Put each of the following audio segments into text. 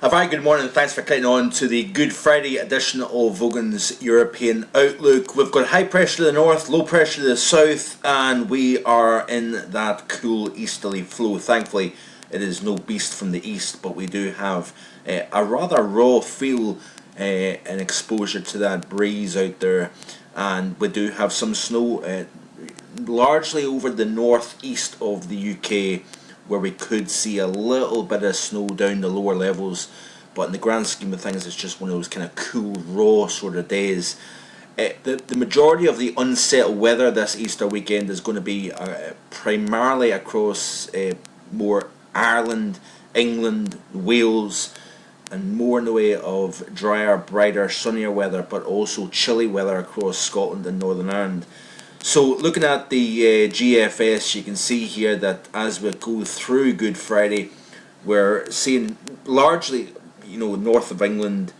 A very good morning, thanks for clicking on to the Good Friday edition of Vogan's European Outlook. We've got high pressure to the north, low pressure to the south, and we are in that cool easterly flow. Thankfully, it is no beast from the east, but we do have a rather raw feel and exposure to that breeze out there, and we do have some snow largely over the northeast of the UK, where we could see a little bit of snow down the lower levels, but in the grand scheme of things it's just one of those kind of cool raw sort of days. The majority of the unsettled weather this Easter weekend is going to be primarily across more Ireland, England, Wales, and more in the way of drier, brighter, sunnier weather, but also chilly weather across Scotland and Northern Ireland. So looking at the GFS, you can see here that as we go through Good Friday, we're seeing largely, north of England,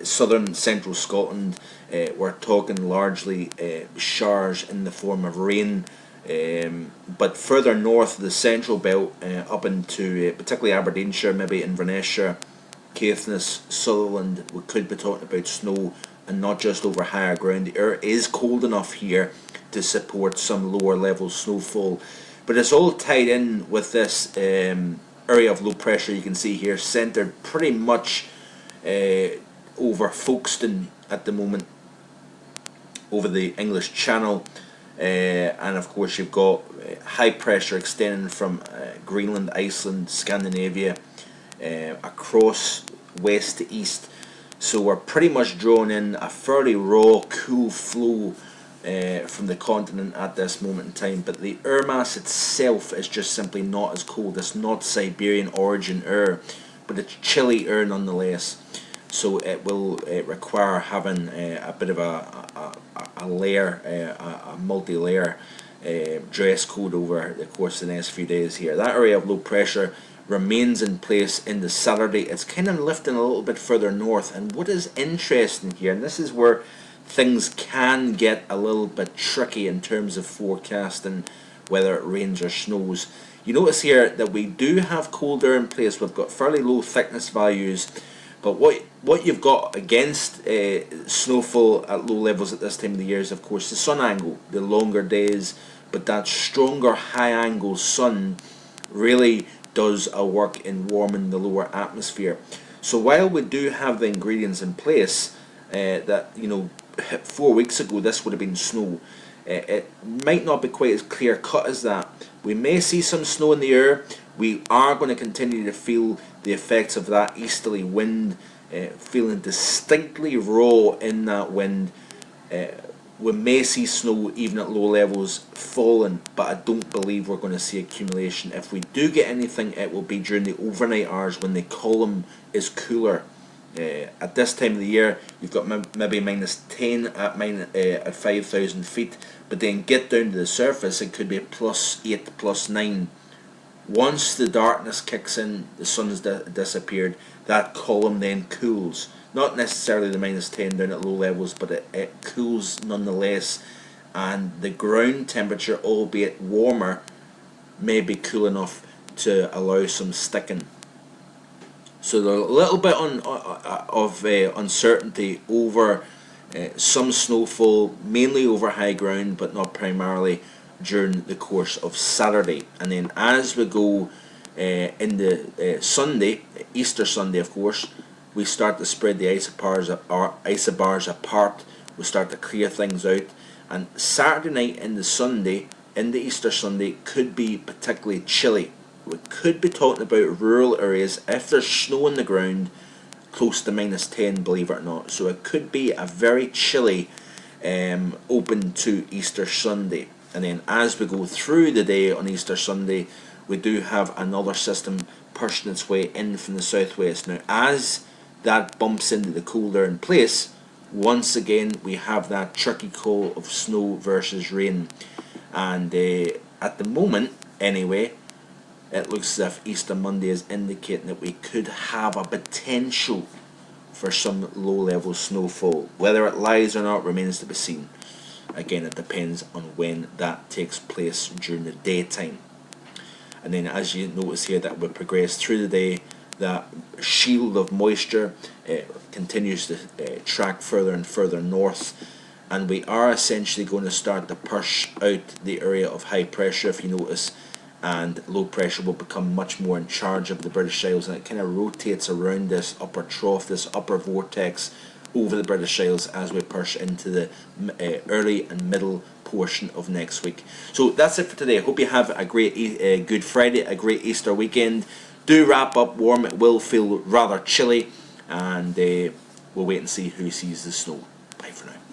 southern central Scotland, we're talking largely showers in the form of rain, but further north of the central belt, up into particularly Aberdeenshire, maybe Inverness, Caithness, Sutherland, we could be talking about snow, and not just over higher ground. The air is cold enough here to support some lower level snowfall, but it's all tied in with this area of low pressure you can see here, centred pretty much over Folkestone at the moment, over the English Channel, and of course you've got high pressure extending from Greenland, Iceland, Scandinavia, across west to east. So we're pretty much drawing in a fairly raw, cool flow from the continent at this moment in time, but the air mass itself is just simply not as cold. It's not Siberian origin air, but it's chilly air nonetheless. So it will require having a bit of a layer, a multi-layer dress code over the course of the next few days here. That area of low pressure remains in place into Saturday. It's kind of lifting a little bit further north, and what is interesting here, and this is where things can get a little bit tricky in terms of forecasting whether it rains or snows. You notice here that we do have cold air in place. We've got fairly low thickness values, but what you've got against snowfall at low levels at this time of the year is of course the sun angle, the longer days, but that stronger high angle sun really does a work in warming the lower atmosphere. So while we do have the ingredients in place, that 4 weeks ago this would have been snow, it might not be quite as clear cut as that. We may see some snow in the air. We are going to continue to feel the effects of that easterly wind, feeling distinctly raw in that wind. We may see snow even at low levels falling, but I don't believe we're going to see accumulation. If we do get anything, it will be during the overnight hours when the column is cooler. At this time of the year, you've got maybe minus 10 at 5,000 feet, but then get down to the surface, it could be plus 8, plus 9. Once the darkness kicks in, the sun has disappeared, that column then cools. Not necessarily the minus 10 down at low levels, but it cools nonetheless, and the ground temperature, albeit warmer, may be cool enough to allow some sticking. So there's a little bit of uncertainty over some snowfall, mainly over high ground, but not primarily during the course of Saturday. And then as we go into Sunday, Easter Sunday of course, we start to spread the isobars apart. We start to clear things out, and Saturday night into Sunday, into Easter Sunday, could be particularly chilly. We could be talking about rural areas, if there's snow on the ground, close to minus 10, believe it or not. So it could be a very chilly open to Easter Sunday. And then as we go through the day on Easter Sunday, we do have another system pushing its way in from the southwest. Now as that bumps into the cold air in place, once again we have that tricky call of snow versus rain. And at the moment anyway, it looks as if Easter Monday is indicating that we could have a potential for some low-level snowfall. Whether it lies or not remains to be seen. Again, it depends on when that takes place during the daytime. And then as you notice here that we progress through the day, that shield of moisture continues to track further and further north, and we are essentially going to start to push out the area of high pressure, if you notice, and low pressure will become much more in charge of the British Isles, and it kind of rotates around this upper trough, this upper vortex over the British Isles as we push into the early and middle portion of next week. So that's it for today. I hope you have a great Good Friday, a great Easter weekend. Do wrap up warm. It will feel rather chilly, and we'll wait and see who sees the snow. Bye for now.